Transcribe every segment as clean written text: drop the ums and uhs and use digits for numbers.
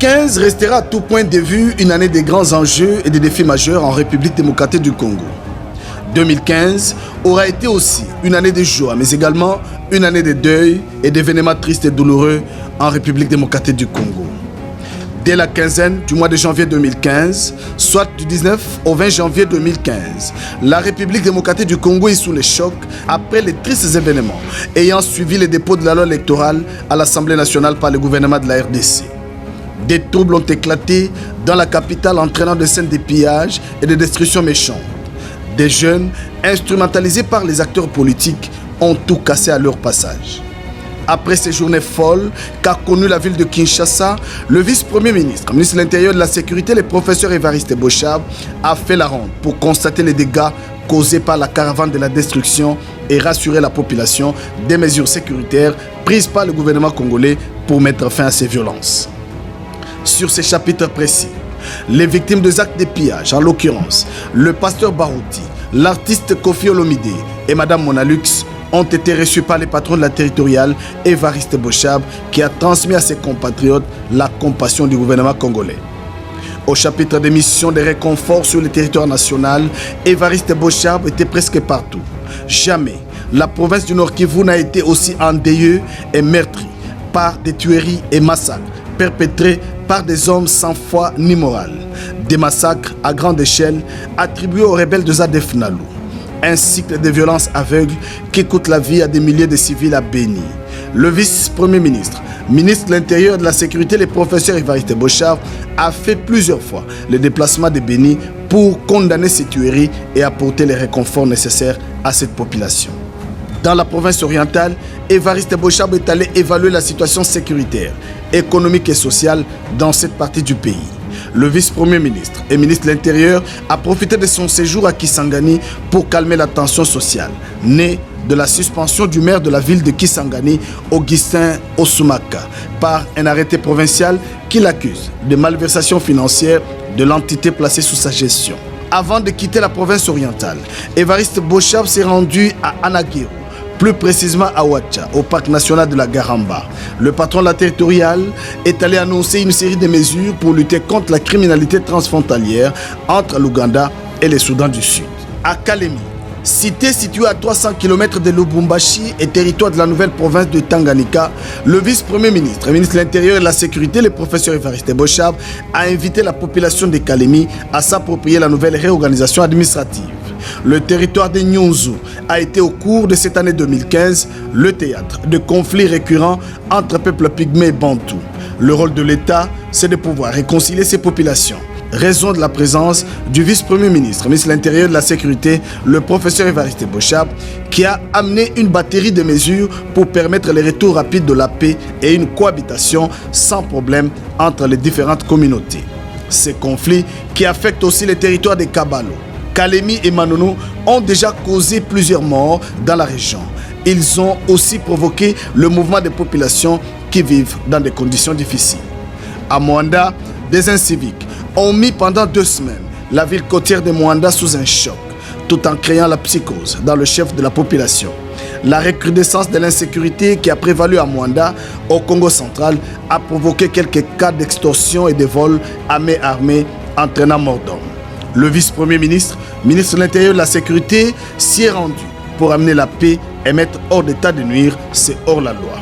2015 restera à tout point de vue une année des grands enjeux et des défis majeurs en République démocratique du Congo. 2015 aura été aussi une année de joie, mais également une année de deuil et d'événements tristes et douloureux en République démocratique du Congo. Dès la quinzaine du mois de janvier 2015, soit du 19 au 20 janvier 2015, la République démocratique du Congo est sous le choc après les tristes événements ayant suivi le dépôt de la loi électorale à l'Assemblée nationale par le gouvernement de la RDC. Des troubles ont éclaté dans la capitale entraînant des scènes de pillage et de destruction méchantes. Des jeunes, instrumentalisés par les acteurs politiques, ont tout cassé à leur passage. Après ces journées folles qu'a connues la ville de Kinshasa, le vice-premier ministre, ministre de l'Intérieur et de la Sécurité, le professeur Évariste Bochab, a fait la ronde pour constater les dégâts causés par la caravane de la destruction et rassurer la population des mesures sécuritaires prises par le gouvernement congolais pour mettre fin à ces violences. Sur ces chapitres précis, les victimes des actes de pillage, en l'occurrence le pasteur Barouti, l'artiste Kofi Olomide et Madame Monalux, ont été reçus par les patrons de la territoriale Évariste Bochab, qui a transmis à ses compatriotes la compassion du gouvernement congolais. Au chapitre des missions de réconfort sur le territoire national, Évariste Bochab était presque partout. Jamais la province du Nord Kivu n'a été aussi endeuillée et meurtrie par des tueries et massacres perpétrés par des hommes sans foi ni morale. Des massacres à grande échelle attribués aux rebelles de Zadef Nalou. Un cycle de violence aveugle qui coûte la vie à des milliers de civils à Béni. Le vice-premier ministre, ministre de l'Intérieur et de la Sécurité, le professeur Évariste Bochab, a fait plusieurs fois le déplacement de Béni pour condamner ces tueries et apporter les réconforts nécessaires à cette population. Dans la province orientale, Évariste Bochab est allé évaluer la situation sécuritaire, économique et sociale dans cette partie du pays. Le vice-premier ministre et ministre de l'Intérieur a profité de son séjour à Kisangani pour calmer la tension sociale, née de la suspension du maire de la ville de Kisangani, Augustin Osumaka, par un arrêté provincial qui l'accuse de malversation financière de l'entité placée sous sa gestion. Avant de quitter la province orientale, Évariste Bochab s'est rendu à Anagiro, plus précisément à Ouacha, au parc national de la Garamba. Le patron de la territoriale est allé annoncer une série de mesures pour lutter contre la criminalité transfrontalière entre l'Ouganda et le Soudan du Sud. À Kalemi, cité située à 300 km de Lubumbashi et territoire de la nouvelle province de Tanganyika, le vice-premier ministre et ministre de l'Intérieur et de la Sécurité, le professeur Évariste Bochab, a invité la population de Kalemi à s'approprier la nouvelle réorganisation administrative. Le territoire de Nyonzo a été au cours de cette année 2015 le théâtre de conflits récurrents entre peuples pygmées et bantous. Le rôle de l'État, c'est de pouvoir réconcilier ces populations. Raison de la présence du vice-premier ministre, ministre de l'Intérieur et de la Sécurité, le professeur Évariste Bochab, qui a amené une batterie de mesures pour permettre le retour rapide de la paix et une cohabitation sans problème entre les différentes communautés. Ces conflits qui affectent aussi les territoires de Kabalo, Kalemi et Manono ont déjà causé plusieurs morts dans la région. Ils ont aussi provoqué le mouvement des populations qui vivent dans des conditions difficiles. À Moanda, des inciviques ont mis pendant 2 semaines la ville côtière de Moanda sous un choc, tout en créant la psychose dans le chef de la population. La recrudescence de l'insécurité qui a prévalu à Moanda, au Congo central, a provoqué quelques cas d'extorsion et de vol à main armée entraînant mort d'homme. Le vice-premier ministre, ministre de l'Intérieur et de la Sécurité, s'y est rendu pour amener la paix et mettre hors d'état de nuire, c'est hors la loi.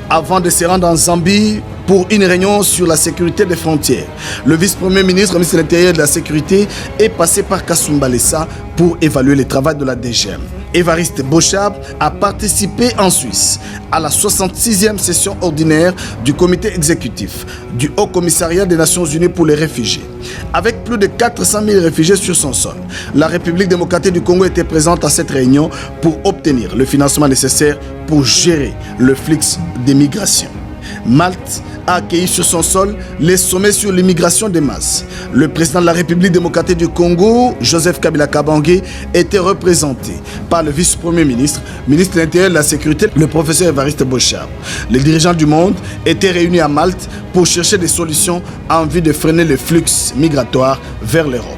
Avant de se rendre en Zambie pour une réunion sur la sécurité des frontières, le vice-premier ministre, ministre de l'Intérieur et de la Sécurité, est passé par Kasumbalesa pour évaluer le travail de la DGM. Évariste Bochab a participé en Suisse à la 66e session ordinaire du comité exécutif du Haut Commissariat des Nations Unies pour les réfugiés. Avec plus de 400 000 réfugiés sur son sol, la République démocratique du Congo était présente à cette réunion pour obtenir le financement nécessaire pour gérer le flux des migrations. Malte a accueilli sur son sol les sommets sur l'immigration de masse. Le président de la République démocratique du Congo, Joseph Kabila Kabange, était représenté par le vice-premier ministre, ministre de l'Intérieur et de la Sécurité, le professeur Évariste Bochab. Les dirigeants du monde étaient réunis à Malte pour chercher des solutions en vue de freiner le flux migratoire vers l'Europe.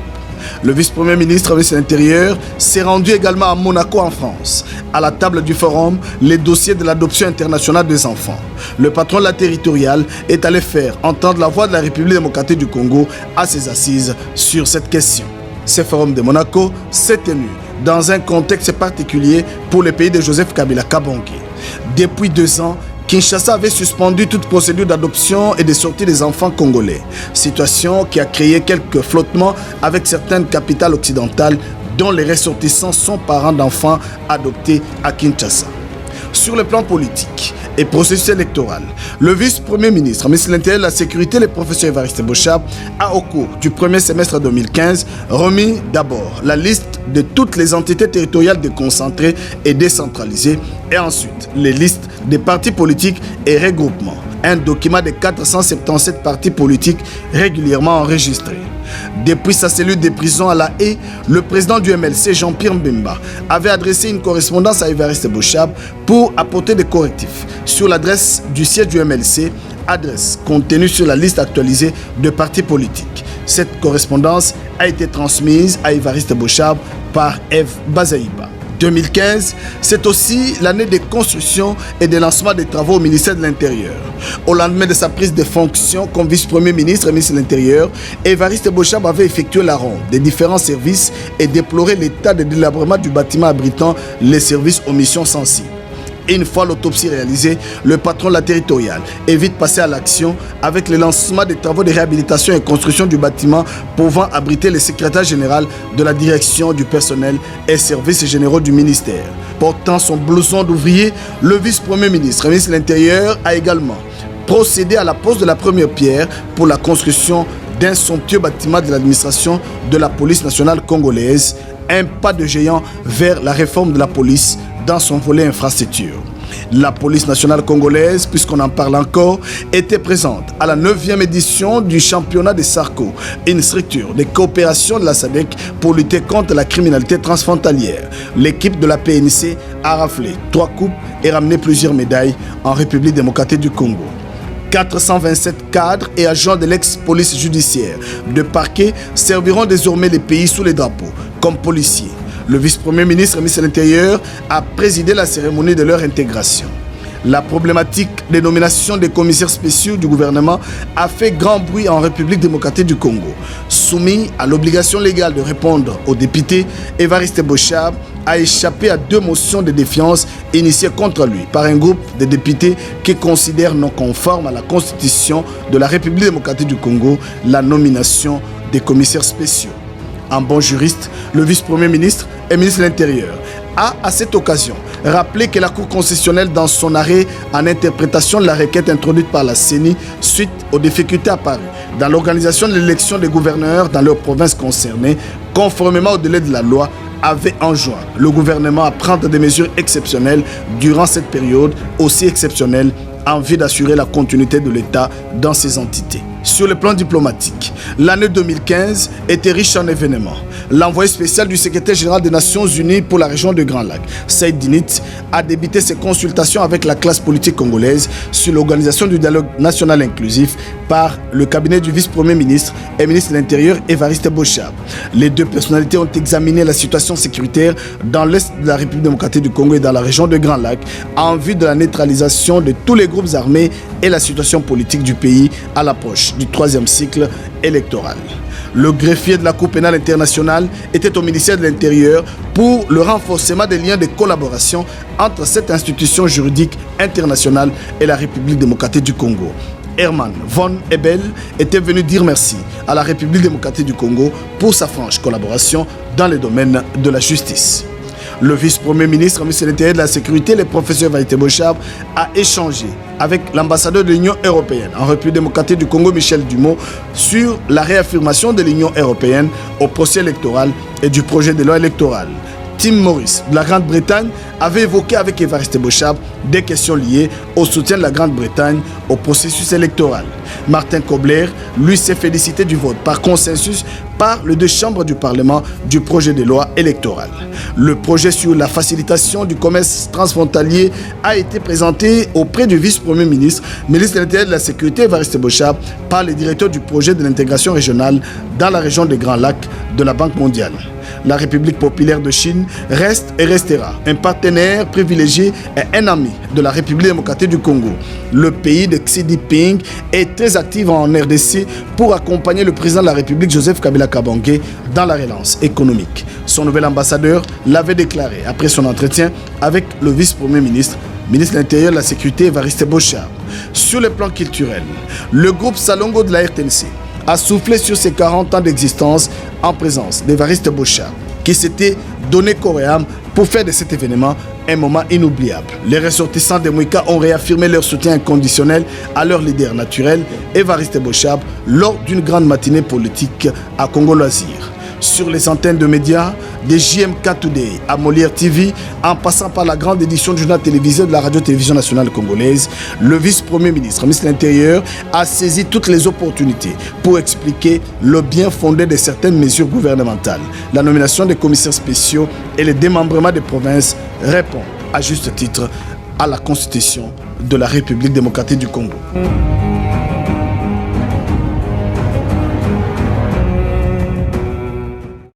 Le vice-premier ministre, ministre de l'Intérieur, s'est rendu également à Monaco en France, à la table du forum, les dossiers de l'adoption internationale des enfants. Le patron de la territoriale est allé faire entendre la voix de la République démocratique du Congo à ses assises sur cette question. Ce forum de Monaco s'est tenu dans un contexte particulier pour le pays de Joseph Kabila Kabange. Depuis 2 ans, Kinshasa avait suspendu toute procédure d'adoption et de sortie des enfants congolais, situation qui a créé quelques flottements avec certaines capitales occidentales dont les ressortissants sont parents d'enfants adoptés à Kinshasa. Sur le plan politique et processus électoral, le vice-premier ministre, ministre de l'Intérieur et de la Sécurité, le professeur Évariste Bochab, a au cours du premier semestre 2015 remis d'abord la liste de toutes les entités territoriales déconcentrées et décentralisées et ensuite les listes des partis politiques et regroupements. Un document de 477 partis politiques régulièrement enregistrés. Depuis sa cellule de prison à La Haye, le président du MLC, Jean-Pierre Mbemba, avait adressé une correspondance à Évariste Bochab pour apporter des correctifs sur l'adresse du siège du MLC, adresse contenue sur la liste actualisée de partis politiques. Cette correspondance a été transmise à Évariste Bochab par Eve Bazaïba. 2015, c'est aussi l'année de construction et de lancement des travaux au ministère de l'Intérieur. Au lendemain de sa prise de fonction comme vice-premier ministre et ministre de l'Intérieur, Évariste Bochab avait effectué la ronde des différents services et déploré l'état de délabrement du bâtiment abritant les services aux missions sensibles. Une fois l'autopsie réalisée, le patron de la territoriale est vite passé à l'action avec le lancement des travaux de réhabilitation et construction du bâtiment pouvant abriter le secrétaire général de la direction du personnel et services généraux du ministère. Portant son blouson d'ouvrier, le vice-premier ministre et ministre de l'Intérieur a également procédé à la pose de la première pierre pour la construction d'un somptueux bâtiment de l'administration de la police nationale congolaise, un pas de géant vers la réforme de la police dans son volet infrastructure. La police nationale congolaise, puisqu'on en parle encore, était présente à la 9e édition du championnat de Sarko, une structure de coopération de la SADC pour lutter contre la criminalité transfrontalière. L'équipe de la PNC a raflé 3 coupes et ramené plusieurs médailles en République démocratique du Congo. 427 cadres et agents de l'ex-police judiciaire de parquet serviront désormais les pays sous les drapeaux comme policiers. Le vice-premier ministre et ministre de l'Intérieur a présidé la cérémonie de leur intégration. La problématique des nominations des commissaires spéciaux du gouvernement a fait grand bruit en République démocratique du Congo. Soumis à l'obligation légale de répondre aux députés, Évariste Bochab a échappé à 2 motions de défiance initiées contre lui par un groupe de députés qui considèrent non conforme à la Constitution de la République démocratique du Congo la nomination des commissaires spéciaux. En bon juriste, le vice-premier ministre et ministre de l'Intérieur a, à cette occasion, rappelé que la Cour constitutionnelle, dans son arrêt en interprétation de la requête introduite par la CENI suite aux difficultés apparues dans l'organisation de l'élection des gouverneurs dans leurs provinces concernées, conformément au délai de la loi, avait enjoint le gouvernement à prendre des mesures exceptionnelles durant cette période aussi exceptionnelle en vue d'assurer la continuité de l'État dans ces entités. Sur le plan diplomatique, l'année 2015 était riche en événements. L'envoyé spécial du secrétaire général des Nations Unies pour la région de Grand Lac, Saïd Dinit, a débuté ses consultations avec la classe politique congolaise sur l'organisation du dialogue national inclusif par le cabinet du vice-premier ministre et ministre de l'Intérieur Évariste Bochab. Les 2 personnalités ont examiné la situation sécuritaire dans l'est de la République démocratique du Congo et dans la région de Grand Lac en vue de la neutralisation de tous les groupes armés et la situation politique du pays à l'approche du 3e cycle électoral. Le greffier de la Cour pénale internationale était au ministère de l'Intérieur pour le renforcement des liens de collaboration entre cette institution juridique internationale et la République démocratique du Congo. Herman von Ebel était venu dire merci à la République démocratique du Congo pour sa franche collaboration dans le domaine de la justice. Le vice-premier ministre, ministre de l'Intérieur et de la Sécurité, le professeur Évariste Bochab, a échangé avec l'ambassadeur de l'Union européenne en République démocratique du Congo, Michel Dumont, sur la réaffirmation de l'Union européenne au procès électoral et du projet de loi électorale. Tim Morris de la Grande-Bretagne avait évoqué avec Évariste Bochab des questions liées au soutien de la Grande-Bretagne au processus électoral. Martin Kobler, lui, s'est félicité du vote par consensus par les deux chambres du Parlement du projet de loi électorale. Le projet sur la facilitation du commerce transfrontalier a été présenté auprès du vice-premier ministre, ministre de l'Intérieur et de la Sécurité, Évariste Bochab, par le directeur du projet de l'intégration régionale dans la région des Grands Lacs de la Banque mondiale. La République populaire de Chine reste et restera un partenaire privilégié et un ami de la République démocratique du Congo. Le pays de Xi Jinping est très actif en RDC pour accompagner le président de la République, Joseph Kabila Kabange, dans la relance économique. Son nouvel ambassadeur l'avait déclaré après son entretien avec le vice-premier ministre, ministre de l'Intérieur et de la Sécurité, Évariste Bochab. Sur le plan culturel, le groupe Salongo de la RTNC a soufflé sur ses 40 ans d'existence en présence d'Évariste Bochab, qui s'était donné corps et âme pour faire de cet événement un moment inoubliable. Les ressortissants de Mouika ont réaffirmé leur soutien inconditionnel à leur leader naturel, Évariste Bochab, lors d'une grande matinée politique à Congo Loisirs. Sur les centaines de médias, de JMK Today à Molière TV, en passant par la grande édition du journal télévisé de la radio-télévision nationale congolaise, le vice-premier ministre, ministre de l'Intérieur, a saisi toutes les opportunités pour expliquer le bien fondé de certaines mesures gouvernementales. La nomination des commissaires spéciaux et le démembrement des provinces répond à juste titre à la Constitution de la République démocratique du Congo.